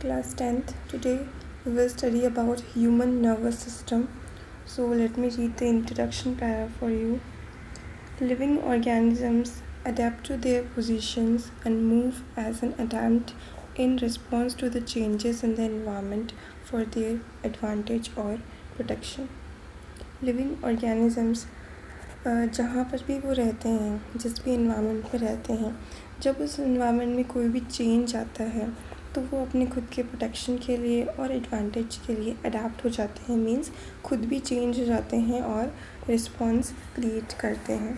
Class 10th. Today we will study about human nervous system. So let me read the introduction para for you. Living organisms adapt to their positions and move as an adapt in response to the changes in the environment for their advantage or protection. Living organisms जहाँ पर भी वो रहते हैं, जिस भी environment में रहते हैं, जब उस इन्वायरमेंट में कोई भी चेंज आता है तो वो अपने खुद के प्रोटेक्शन के लिए और एडवांटेज के लिए अडेप्ट हो जाते हैं। मीन्स खुद भी चेंज हो जाते हैं और रिस्पॉन्स क्रिएट करते हैं।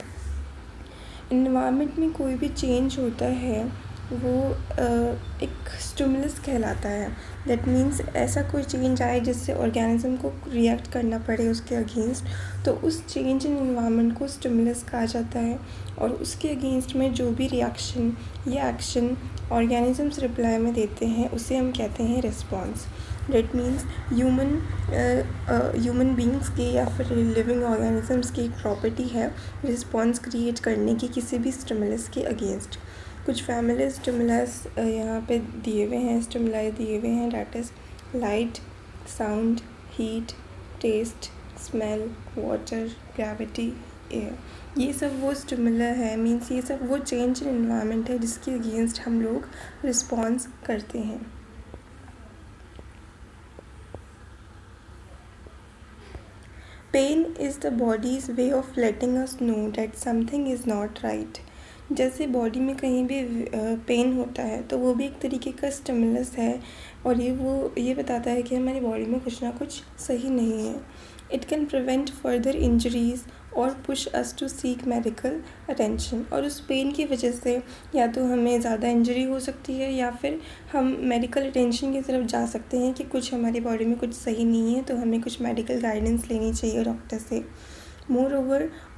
इन्वायरमेंट में कोई भी चेंज होता है वो एक स्टिमुलस कहलाता है। दैट मीन्स ऐसा कोई चेंज आए जिससे ऑर्गेनिज्म को रिएक्ट करना पड़े उसके अगेंस्ट, तो उस चेंज इन इन्वायरमेंट को स्टिमुलस कहा जाता है। और उसके अगेंस्ट में जो भी रिएक्शन या एक्शन ऑर्गेनिजम्स रिप्लाई में देते हैं उसे हम कहते हैं response. That means human beings की या फिर लिविंग ऑर्गेनिजम्स की एक प्रॉपर्टी है रिस्पॉन्स क्रिएट करने की किसी भी स्टिमुलस के अगेंस्ट। कुछ फैमिली स्टिमुलस यहाँ पे दिए हुए हैं, स्टिमुलाई दिए हुए हैं, that is light, sound, heat, taste, smell, water, gravity, air. ये सब वो स्टिमुलर है, मीन्स ये सब वो चेंज इन एनवायरनमेंट है जिसके अगेंस्ट हम लोग रिस्पॉन्स करते हैं। Pain is the body's way of letting us know that something is not right. जैसे बॉडी में कहीं भी पेन होता है तो वो भी एक तरीके का स्टिमुलस है और ये बताता है कि हमारी बॉडी में कुछ ना कुछ सही नहीं है। It can prevent further injuries और push us to seek medical attention. और उस पेन की वजह से या तो हमें ज़्यादा इंजरी हो सकती है या फिर हम मेडिकल अटेंशन की तरफ जा सकते हैं कि कुछ हमारी बॉडी में कुछ सही नहीं है, तो हमें कुछ मेडिकल गाइडेंस लेनी चाहिए डॉक्टर से। Moreover,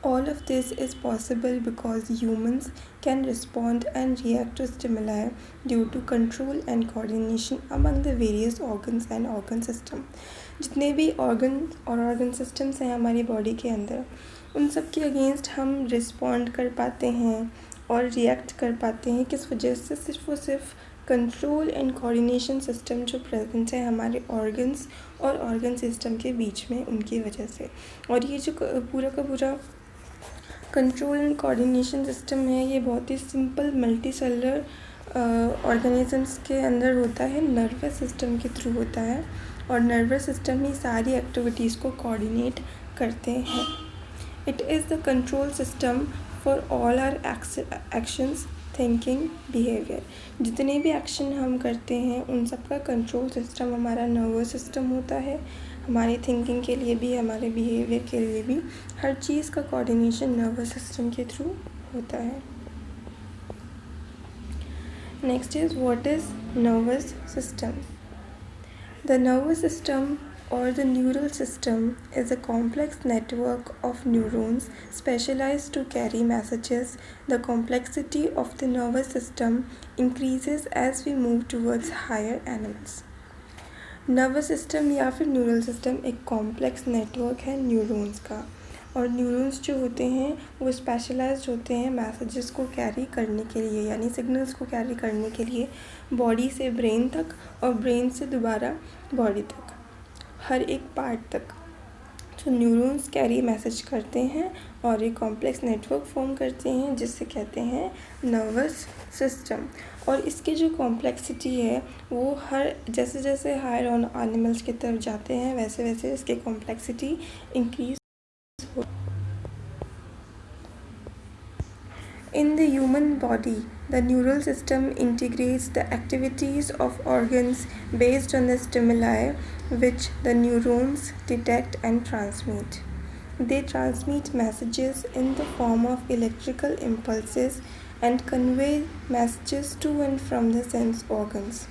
all of this is possible because humans can respond and react to stimuli due to control and coordination among the various organs and organ system. जितने भी organ और organ systems हैं हमारी body के अंदर, उन सब के अगेंस्ट हम रिस्पॉन्ड कर पाते हैं और रिएक्ट कर पाते हैं। किस वजह से? सिर्फ और सिर्फ कंट्रोल एंड कोऑर्डिनेशन सिस्टम जो प्रेजेंट है हमारे ऑर्गन्स और ऑर्गन सिस्टम के बीच में, उनकी वजह से। और ये जो पूरा का पूरा कंट्रोल एंड कोऑर्डिनेशन सिस्टम है ये बहुत ही सिंपल मल्टी सेलुलर ऑर्गेनिजम्स के अंदर होता है, नर्वस सिस्टम के थ्रू होता है। और नर्वस सिस्टम ही सारी एक्टिविटीज़ को कोऑर्डिनेट करते हैं। It is the control system for all our actions, thinking, behaviour. जितने भी एक्शन हम करते हैं उन सब का कंट्रोल सिस्टम हमारा नर्वस सिस्टम होता है। हमारी थिंकिंग के लिए भी, हमारे बिहेवियर के लिए भी, हर चीज़ का कोऑर्डिनेशन नर्वस सिस्टम के थ्रू होता है। Next is what is nervous system. The nervous system or the neural system is a complex network of neurons specialized to carry messages. The complexity of the nervous system increases as we move towards higher animals. Nervous system या फिर neural system एक complex network है neurons का। और neurons जो होते हैं वो स्पेशलाइज्ड होते हैं मैसेजेस को कैरी करने के लिए, यानी सिग्नल्स को कैरी करने के लिए बॉडी से ब्रेन तक और ब्रेन से दोबारा बॉडी तक, हर एक पार्ट तक। तो न्यूरॉन्स कैरी मैसेज करते हैं और एक कॉम्प्लेक्स नेटवर्क फॉर्म करते हैं जिसे कहते हैं नर्वस सिस्टम। और इसकी जो कॉम्प्लेक्सिटी है वो हर जैसे जैसे हायर ऑन एनिमल्स की तरफ जाते हैं वैसे वैसे इसकी कॉम्प्लेक्सिटी इंक्रीज हो। In the human body, the neural system integrates the activities of organs based on the stimuli which the neurons detect and transmit. They transmit messages in the form of electrical impulses and convey messages to and from the sense organs.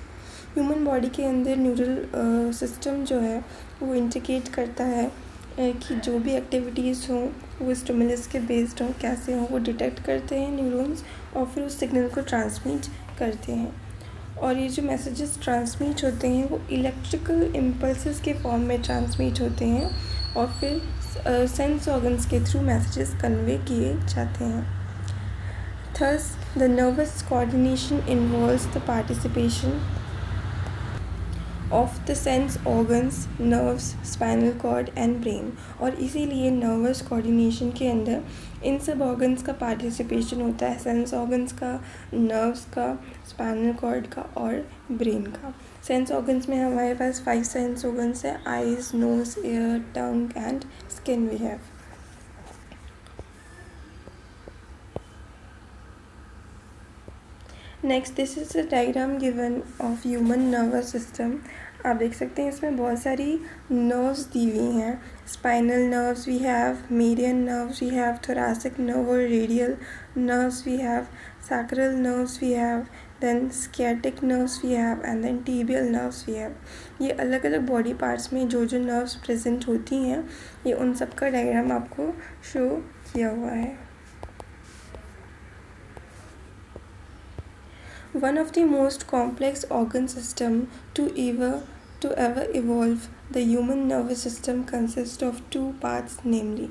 Human body के अंदर neural system जो है वो indicate करता है कि जो भी एक्टिविटीज़ हों वो स्टिमुलस के बेस्ड हों, कैसे हों, वो डिटेक्ट करते हैं न्यूरॉन्स और फिर उस सिग्नल को ट्रांसमिट करते हैं। और ये जो मैसेजेस ट्रांसमिट होते हैं वो इलेक्ट्रिकल इम्पल्सेस के फॉर्म में ट्रांसमिट होते हैं और फिर सेंस ऑर्गन्स के थ्रू मैसेजेस कन्वे किए जाते हैं। Thus the nervous coordination involves the participation of the sense organs, nerves, spinal cord and brain. और इसीलिए नर्वस कोऑर्डिनेशन के अंदर इन सब ऑर्गन्स का पार्टिसिपेशन होता है, सेंस ऑर्गन्स का, नर्व्स का, स्पाइनल कॉर्ड का और ब्रेन का। सेंस ऑर्गन्स में हमारे पास 5 सेंस ऑर्गन्स है, eyes, nose, ear, tongue and skin we have. Next, this is a diagram given of human nervous system. आप देख सकते हैं इसमें बहुत सारी नर्व्स दी हुई हैं। Spinal nerves we have, median nerves we have, thoracic nerve और radial nerves we have, sacral nerves we have, then sciatic nerves we have and then tibial nerves we have। ये अलग अलग बॉडी पार्ट्स में जो जो nerves present होती हैं, ये उन सब का डायग्राम आपको शो किया हुआ है। One of the most complex organ system to ever evolve, the human nervous system consists of 2 parts, namely।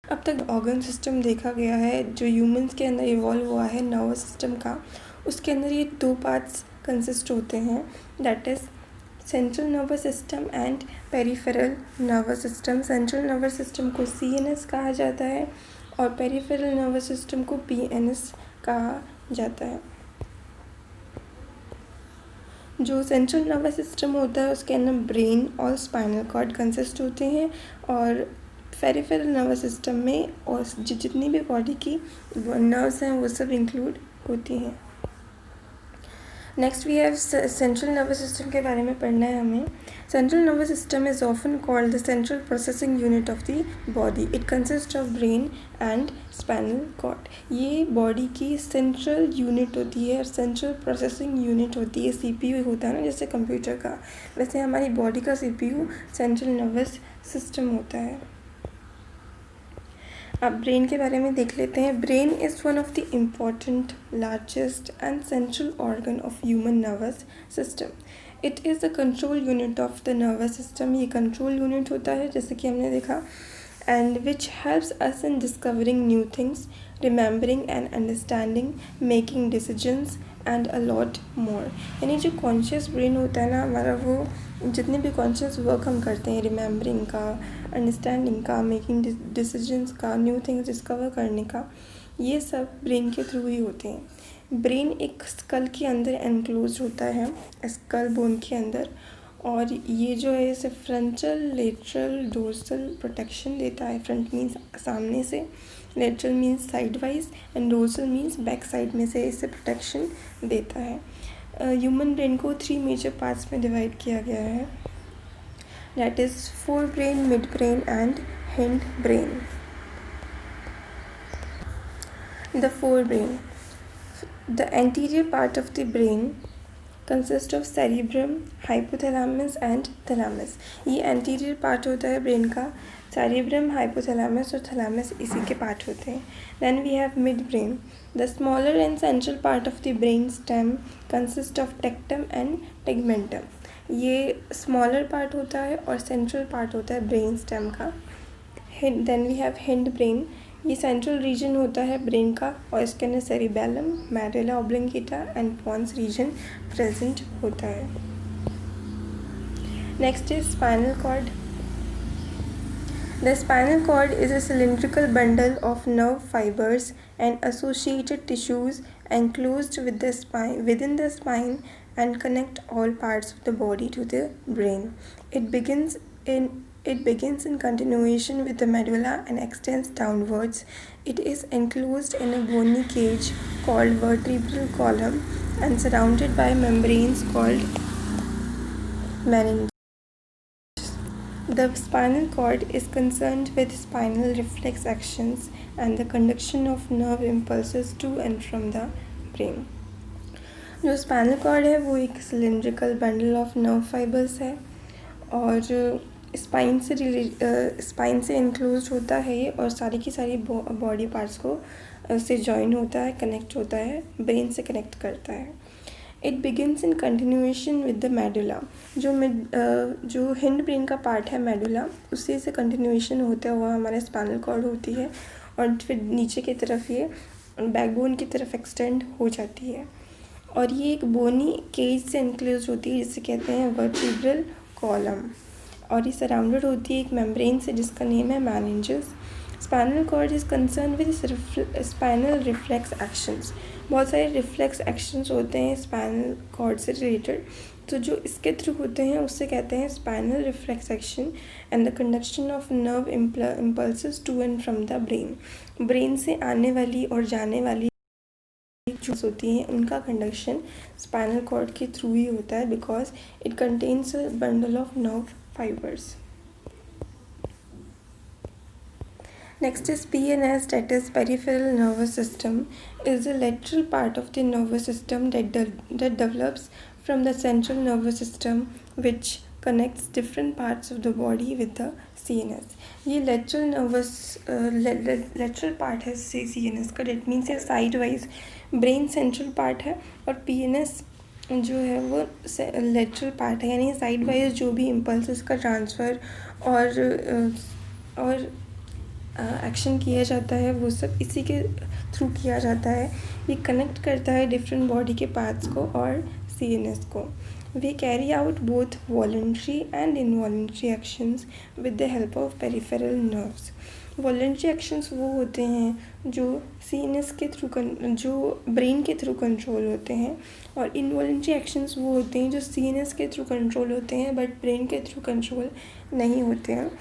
अब तक ऑर्गन सिस्टम देखा गया है जो ह्यूमंस के अंदर इवॉल्व हुआ है नर्वस सिस्टम का, उसके अंदर ये 2 पार्ट्स कंसिस्ट होते हैं, that is central nervous system and peripheral nervous system. Central nervous system को CNS कहा जाता है और पेरिफेरल नर्वस सिस्टम को PNS कहा जाता है। जो सेंट्रल नर्वस सिस्टम होता है उसके अंदर ब्रेन और स्पाइनल कॉर्ड कंसिस्ट होते हैं और पेरिफेरल नर्वस सिस्टम में और जितनी भी बॉडी की नर्व्स हैं वो सब इंक्लूड होती हैं। Next we have central nervous system के बारे में पढ़ना है हमें। Central nervous system is often called the central processing unit of the body. It consist of brain and spinal cord. ये बॉडी की सेंट्रल यूनिट होती है और सेंट्रल प्रोसेसिंग यूनिट होती है। CPU होता है ना जैसे कंप्यूटर का, वैसे हमारी बॉडी का CPU सेंट्रल नर्वस सिस्टम होता है। अब ब्रेन के बारे में देख लेते हैं। Brain is one of the important, largest and central organ of human nervous system. It is the control unit of the nervous system. ये कंट्रोल यूनिट होता है जैसे कि हमने देखा, and which helps us in discovering new things, remembering and understanding, making decisions and a lot more. यानी जो conscious brain होता है ना हमारा, वो जितने भी कॉन्शियस वर्क हम करते हैं, रिमेंबरिंग का, अंडरस्टैंडिंग का, मेकिंग डिसीजंस का, न्यू थिंग्स डिस्कवर करने का, ये सब ब्रेन के थ्रू ही होते हैं। ब्रेन एक स्कल के अंदर एनक्लोज होता है, स्कल बोन के अंदर, और ये जो है इसे फ्रंटल, लेटरल, डोर्सल प्रोटेक्शन देता है। फ्रंट मीन्स सामने से, lateral means side wise and dorsal means back side में से इसे प्रोटेक्शन देता है। ह्यूमन ब्रेन को 3 मेजर पार्ट्स में डिवाइड किया गया है, that is fore brain, mid brain and hind brain. The fore brain, the anterior part of the brain consist of cerebrum, hypothalamus and thalamus. ये एंटीरियर पार्ट होता है brain का, cerebrum, hypothalamus और thalamus इसी के पार्ट होते हैं। Then we have midbrain, the smaller and central part of the brain stem consist of tectum and tegmentum. ये स्मॉलर पार्ट होता है और सेंट्रल पार्ट होता है ब्रेन स्टेम का। Then we have hindbrain, ये सेंट्रल रीजन होता है ब्रेन का और इसके अंदर cerebellum, medulla oblongata and pons region present होता है। Next is spinal cord. The spinal cord is a cylindrical bundle of nerve fibers and associated tissues enclosed within the spine and connect all parts of the body to the brain. It begins in continuation with the medulla and extends downwards. It is enclosed in a bony cage called vertebral column and surrounded by membranes called meninges. The spinal cord is concerned with spinal reflex actions and the conduction of nerve impulses to and from the brain. जो spinal cord है वो एक cylindrical bundle of nerve fibres है और spine से enclose होता है ये, और सारी की सारी बॉडी पार्ट्स को से जॉइन होता है, कनेक्ट होता है, ब्रेन से कनेक्ट करता है। It begins in continuation with the medulla. जो हिंड ब्रेन का पार्ट है मेडुला, उसी से कंटिन्यूएशन होता हुआ हमारे स्पाइनल कॉर्ड होती है और फिर नीचे की तरफ ये बैकबोन की तरफ एक्सटेंड हो जाती है। और ये एक बोनी केज से एनक्लोज होती है जिसे कहते हैं वर्टिब्रल कॉलम, और ये सराउंडेड होती है एक मेम्ब्रेन से जिसका नेम है meninges. Spinal cord is concern with spinal reflex actions. बहुत सारे रिफ्लेक्स एक्शंस होते हैं स्पाइनल कॉर्ड से रिलेटेड, तो जो इसके थ्रू होते हैं उससे कहते हैं spinal reflex action and the conduction of nerve impulses to and from the brain. Brain से आने वाली और जाने वाली जो होती हैं उनका कंडक्शन स्पाइनल कॉर्ड के थ्रू ही होता है, because it contains a bundle of nerve fibers. Next is PNS, that is peripheral nervous system, is the lateral part of the nervous system that develops from the central nervous system, which connects different parts of the body with the CNS. ये lateral part है CNS का, that means ये side wise brain central part है, और PNS जो है वो lateral part है, यानी साइड वाइज जो भी इम्पल्सेस का ट्रांसफ़र और एक्शन किया जाता है वो सब इसी के थ्रू किया जाता है। ये कनेक्ट करता है डिफरेंट बॉडी के पार्ट्स को और CNS को। We carry out both voluntary and involuntary actions with the help of peripheral nerves. Voluntary actions वो होते हैं जो CNS के थ्रू जो ब्रेन के थ्रू कंट्रोल होते हैं, और इनवॉलंटरी एक्शंस वो होते हैं जो CNS के थ्रू कंट्रोल होते हैं बट ब्रेन के थ्रू कंट्रोल नहीं होते हैं।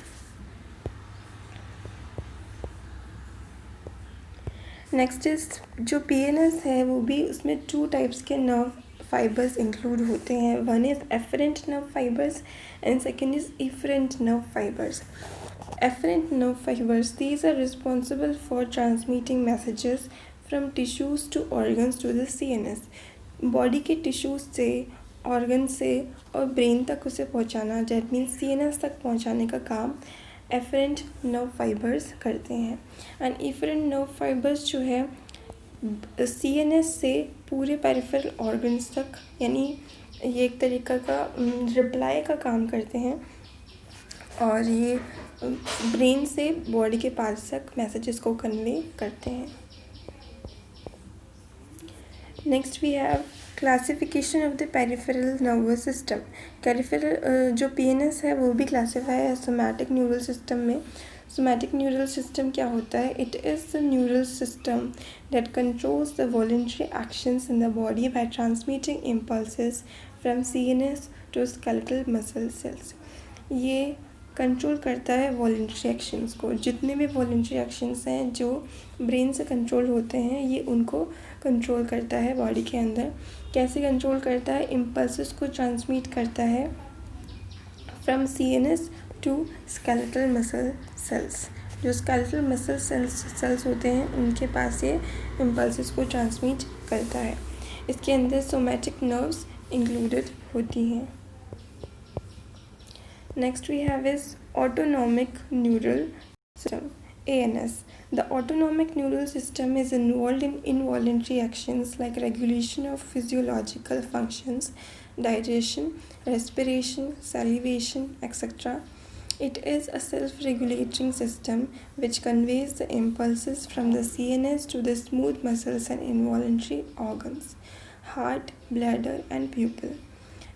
नेक्स्ट इज जो PNS है वो भी, उसमें 2 टाइप्स के नर्व फाइबर्स इंक्लूड होते हैं। One is afferent nerve fibres and second is efferent nerve fibres. Efferent nerve fibers, these are responsible for transmitting messages from tissues to organs to the CNS. Body के tissues से, organ से और brain तक उसे पहुंचाना, that means CNS तक पहुंचाने का काम एफरेंट नर्व फाइबर्स करते हैं। एंड इफरेंट नर्व फाइबर्स जो है CNS से पूरे पेरिफेरल ऑर्गन्स तक, यानी ये एक तरीका का रिप्लाई का काम करते हैं, और ये ब्रेन से बॉडी के पार्ट्स तक मैसेजेस को कन्वे करते हैं। Next we have classification of the peripheral nervous system. Peripheral जो PNS है वो भी क्लासीफाई है सोमैटिक न्यूरल सिस्टम में। सोमैटिक न्यूरल सिस्टम क्या होता है? It is the neural system that controls the voluntary actions in the body by transmitting impulses from CNS to skeletal muscle cells. ये कंट्रोल करता है वॉलंटरी एक्शंस को। जितने भी वॉलंटरी एक्शंस हैं जो ब्रेन से कंट्रोल होते हैं, ये उनको कंट्रोल करता है बॉडी के अंदर। कैसे कंट्रोल करता है? इम्पल्सेस को ट्रांसमिट करता है from CNS to skeletal muscle cells. जो स्केलेटल मसल सेल्स होते हैं उनके पास ये इम्पल्सेस को ट्रांसमिट करता है। इसके अंदर सोमैटिक नर्व्स इंक्लूडेड होती हैं। Next we have is autonomic neural system, ANS. The autonomic neural system is involved in involuntary actions like regulation of physiological functions, digestion, respiration, salivation, etc. It is a self-regulating system which conveys the impulses from the CNS to the smooth muscles and involuntary organs, heart, bladder, and pupil.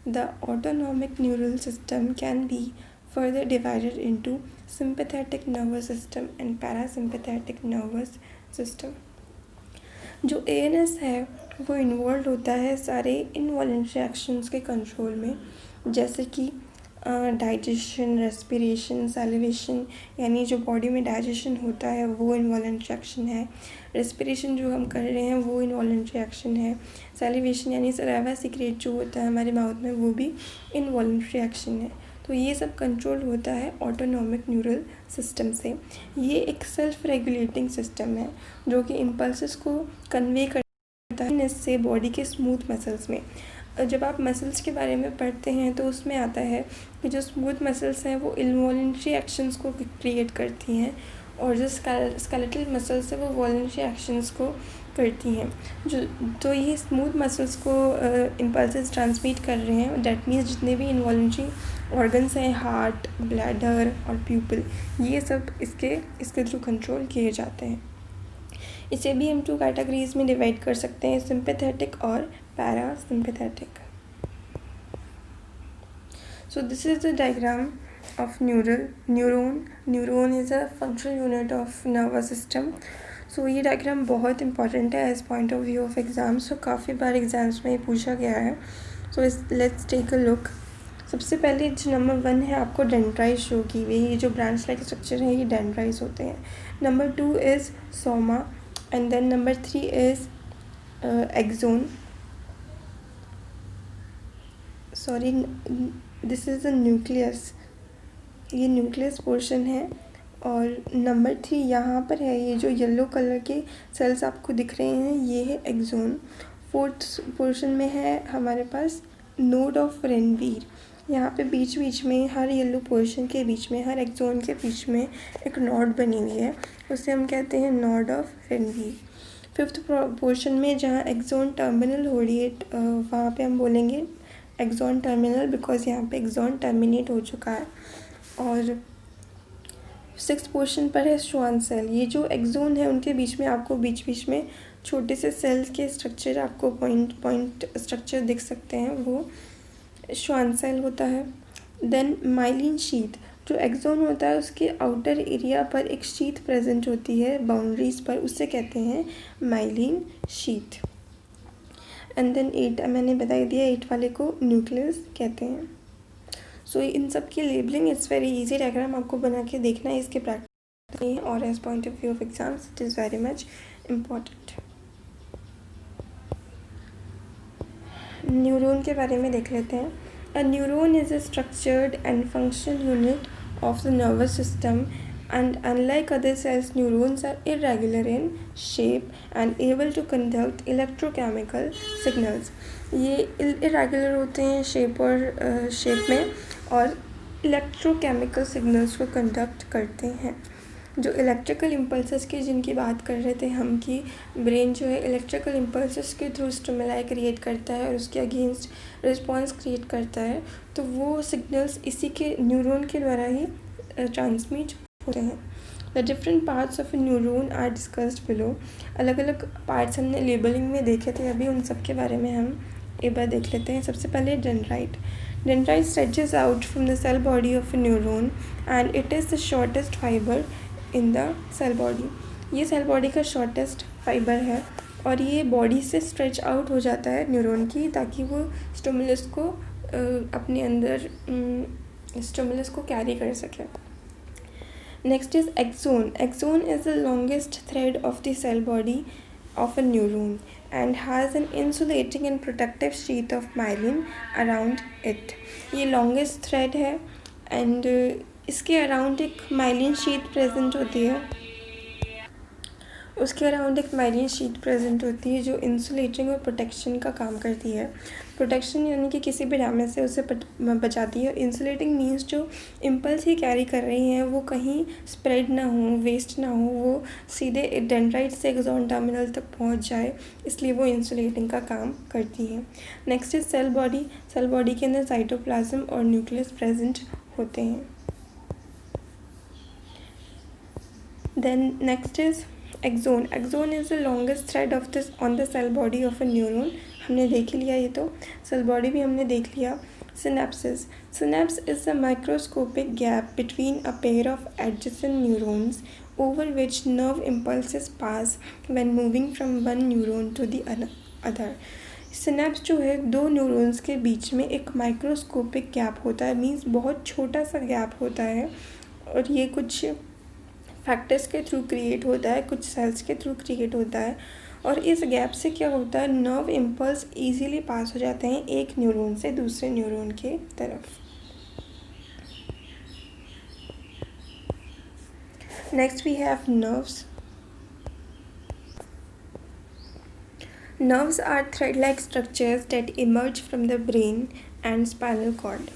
The autonomic neural system can be further divided into sympathetic nervous system and parasympathetic nervous system. जो ANS है वो involve होता है सारे involuntary actions के control में, जैसे कि डाइजेशन, रेस्पिरेशन, सैलिवेशन, यानी जो बॉडी में डाइजेशन होता है वो इनवॉलंटरी एक्शन है। रेस्पिरेशन जो हम कर रहे हैं वो इनवॉलंटरी एक्शन है। सैलिवेशन यानी सलाइवा सीक्रेट जो होता है हमारे माउथ में वो भी इनवॉलंटरी एक्शन है। तो ये सब कंट्रोल होता है ऑटोनॉमिक न्यूरल सिस्टम से। ये एक सेल्फ रेगुलेटिंग सिस्टम है जो कि इम्पल्सेस को कन्वे करता है इससे बॉडी के स्मूथ मसल्स में। जब आप मसल्स के बारे में पढ़ते हैं तो उसमें आता है कि जो स्मूथ मसल्स हैं वो इनवॉलंटरी एक्शंस को क्रिएट करती हैं, और जो स्केलेटल मसल्स हैं वो वॉलंटरी एक्शंस को करती हैं। तो ये स्मूथ मसल्स को इम्पल्सेस ट्रांसमिट कर रहे हैं, डैट मीन्स जितने भी इनवॉलंटरी ऑर्गन्स हैं, हार्ट, ब्लैडर और प्यूपिल, ये सब इसके थ्रू कंट्रोल किए जाते हैं। इसे भी हम 2 कैटेगरीज में डिवाइड कर सकते हैं, सिंपैथेटिक और parasympathetic. So this is the diagram of neuron. Neuron is a functional unit of nervous system. So ये डायग्राम बहुत इंपॉर्टेंट है as point of view of exam. So काफ़ी बार एग्ज़ाम्स में ये पूछा गया है. So let's take a look. सबसे पहले जो नंबर 1 है आपको डेंड्राइट शो की हुई. ये जो ब्रांच लाइक स्ट्रक्चर है ये डेंड्राइट्स होते हैं. Number 2 is soma and then number 3 is axon. Sorry, this is the nucleus. ये न्यूक्लियस पोर्शन है. और नंबर 3 यहाँ पर है. ये जो येलो कलर के सेल्स आपको दिख रहे हैं ये है एक्सोन. फोर्थ पोर्शन में है हमारे पास नोड ऑफ रेनवीर. यहाँ पे बीच बीच में हर येलो पोर्शन के बीच में, हर एक्सोन के बीच में एक नोड बनी हुई है, उसे हम कहते हैं नोड ऑफ रेनवीर. फिफ्थ पोर्शन में जहाँ एक्सोन टर्मिनल हो रही है वहाँ पे हम बोलेंगे एक्सोन टर्मिनल, बिकॉज यहाँ पे एक्सोन टर्मिनेट हो चुका है. और सिक्स पोर्शन पर है श्वान सेल. ये जो एक्सोन है उनके बीच में आपको बीच बीच में छोटे से सेल्स के स्ट्रक्चर, आपको पॉइंट स्ट्रक्चर दिख सकते हैं, वो श्वान सेल होता है. Then myelin sheath. जो एक्सोन होता है उसके आउटर एरिया पर एक शीथ प्रेजेंट होती है बाउंड्रीज पर, उससे कहते हैं माइलिन शीथ. एंड देन 8 मैंने बता दिया, 8 वाले को न्यूक्लियस कहते हैं. सो इन सब की labelling it's very easy. Diagram आपको बना के देखना है, इसके प्रैक्टिस नहीं है, और as point of view of exams it is very much important. Neuron के बारे में देख लेते हैं. A neuron is a structured and functional unit of the nervous system, and unlike other cells, neurons are irregular in shape and able to conduct electrochemical signals. ये irregular होते हैं shape में और electrochemical signals को conduct करते हैं. जो electrical impulses की जिनकी बात कर रहे थे हम, कि ब्रेन जो है इलेक्ट्रिकल इम्पल्सेस के थ्रू स्टिमुलाई क्रिएट करता है और उसके अगेंस्ट रिस्पॉन्स क्रिएट करता है, तो वो सिग्नल्स इसी के न्यूरॉन के द्वारा ही ट्रांसमिट होते हैं. The different parts of a neuron are discussed below. अलग अलग पार्ट्स हमने लेबलिंग में देखे थे, अभी उन सब के बारे में हम एक बार देख लेते हैं. सबसे पहले dendrite. Dendrite stretches out from the cell body of a neuron and it is the shortest fibre in the cell body. ये सेल बॉडी का शॉर्टेस्ट फाइबर है और ये बॉडी से स्ट्रेच आउट हो जाता है न्यूरॉन की, ताकि वो स्टिमुलस को अपने अंदर स्टिमुलस को कैरी कर सके. Next is axon. Axon is the longest thread of the cell body of a neuron and has an insulating and protective sheath of myelin around it. ये longest thread है and इसके around एक myelin sheath present होती है. उसके around एक myelin sheath present होती है जो इंसुलेटिंग और प्रोटेक्शन का काम करती है. प्रोटेक्शन यानी कि किसी भी डैमेज से उसे बचाती है. इंसुलेटिंग मीन्स जो इम्पल्स ही कैरी कर रही हैं वो कहीं स्प्रेड ना हो, वेस्ट ना हो, वो सीधे डेंड्राइट से एक्सोन टर्मिनल तक पहुंच जाए, इसलिए वो इंसुलेटिंग का काम करती है. Next is cell body. Cell body के अंदर साइटोप्लाज्म और न्यूक्लियस प्रेजेंट होते हैं. Then next is axon. Axon is the longest thread of this on the cell body of a neuron. हमने देख ही लिया ये तो. सेल बॉडी भी हमने देख लिया. Synapses. Synapse is the microscopic gap between a pair of adjacent neurons over which nerve impulses pass when moving from one neuron to the other. Synapse जो है दो न्यूरॉन्स के बीच में एक माइक्रोस्कोपिक गैप होता है, मीन्स बहुत छोटा सा गैप होता है, और ये कुछ फैक्टर्स के थ्रू क्रिएट होता है, कुछ सेल्स के थ्रू क्रिएट होता है. और इस गैप से क्या होता है, नर्व इम्पल्स इजीली पास हो जाते हैं एक न्यूरॉन से दूसरे न्यूरॉन के तरफ. Next we have nerves. Nerves are thread-like structures that emerge from the brain and spinal cord.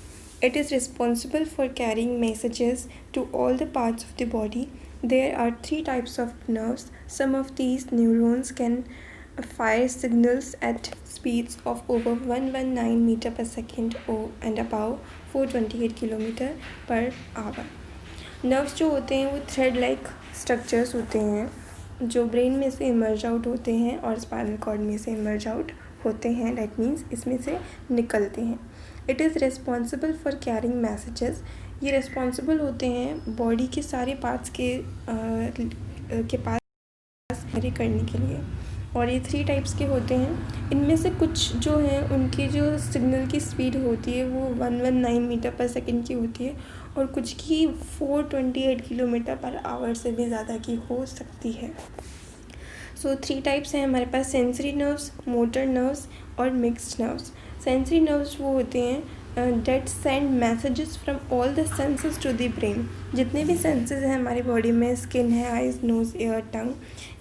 It is responsible for carrying messages to all the parts of the body. There are 3 types of nerves. Some of these neurons can fire signals at speeds of over 119 meter per second and above 428 kilometer per hour. Nerves जो होते हैं वो thread-like structures होते हैं जो brain में से emerge out होते हैं और स्पाइनल कॉर्ड में से इमर्ज आउट होते हैं, डैट मीन्स इसमें से निकलते हैं। It is responsible for carrying messages, ये रिस्पॉन्सिबल होते हैं बॉडी के सारे पार्ट्स के पास कैरी करने के लिए। और ये 3 टाइप्स के होते हैं। इनमें से कुछ जो हैं उनकी जो सिग्नल की स्पीड होती है वो 119 मीटर पर सेकंड की होती है, और कुछ की 428 किलोमीटर पर आवर से भी ज़्यादा की हो सकती है। सो 3 टाइप्स हैं हमारे पास, सेंसरी नर्व्स, मोटर नर्व्स और मिक्स्ड नर्व्स। सेंसरी नर्व्स वो होते हैं that send messages from all the senses to the brain. जितने भी सेंसेस हैं हमारी बॉडी में, स्किन है, आइज़, नोज़, ईयर, टंग,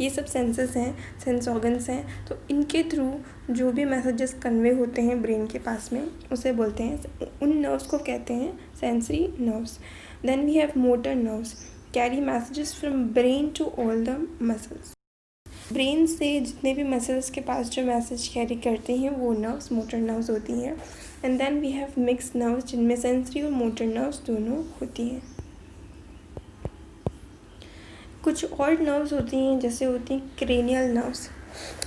ये सब सेंसेस हैं, सेंस ऑर्गन्स हैं, तो इनके थ्रू जो भी मैसेजेस कन्वे होते हैं ब्रेन के पास में उसे बोलते हैं, उन नर्व्स को कहते हैं sensory nerves. Then we have motor nerves, carry messages from brain to all the muscles. Brain से जितने भी मसल्स के पास जो मैसेज कैरी करते हैं वो नर्व्स मोटर नर्व्स होती हैं। And then we have mixed nerves, जिनमें सेंसरी और मोटर नर्व्स दोनों होती हैं। कुछ और नर्व्स होती हैं, जैसे होती हैं cranial nerves.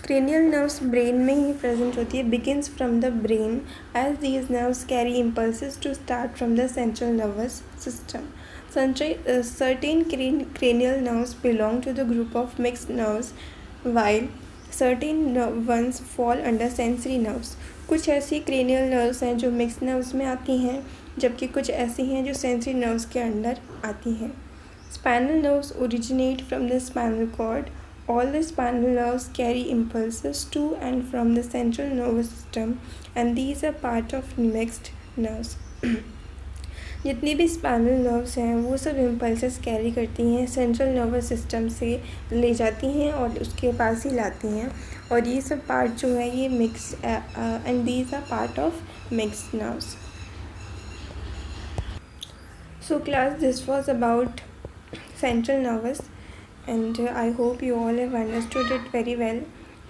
Cranial nerves brain में ही प्रेजेंट होती है, begins from the brain as these nerves carry impulses to start from the central nervous system. Certain cranial nerves belong to the group of mixed nerves, while certain ones fall under sensory nerves. कुछ ऐसी cranial nerves हैं जो mixed nerves में आती हैं, जबकि कुछ ऐसी हैं जो sensory nerves के अंडर आती हैं. Spinal nerves originate from the spinal cord. All the spinal nerves carry impulses to and from the central nervous system, and these are part of mixed nerves. जितनी भी स्पाइनल नर्व्स हैं वो सब impulses carry करती हैं, central nervous system से ले जाती हैं और उसके पास ही लाती हैं, और ये सब पार्ट जो है ये mix and these are part of mixed nerves. So class, this was about central nervous and I hope you all have understood it very well.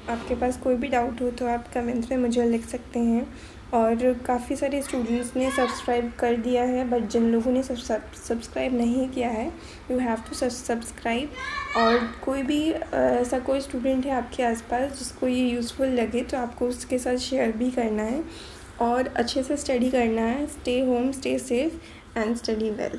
आपके पास कोई भी डाउट हो तो आप कमेंट्स में मुझे लिख सकते हैं. और काफ़ी सारे स्टूडेंट्स ने सब्सक्राइब कर दिया है, बट जिन लोगों ने सब्सक्राइब नहीं किया है, यू हैव टू सब्सक्राइब. और कोई भी ऐसा कोई स्टूडेंट है आपके आसपास जिसको ये यूज़फुल लगे तो आपको उसके साथ शेयर भी करना है, और अच्छे से स्टडी करना है. Stay home, stay safe and study well.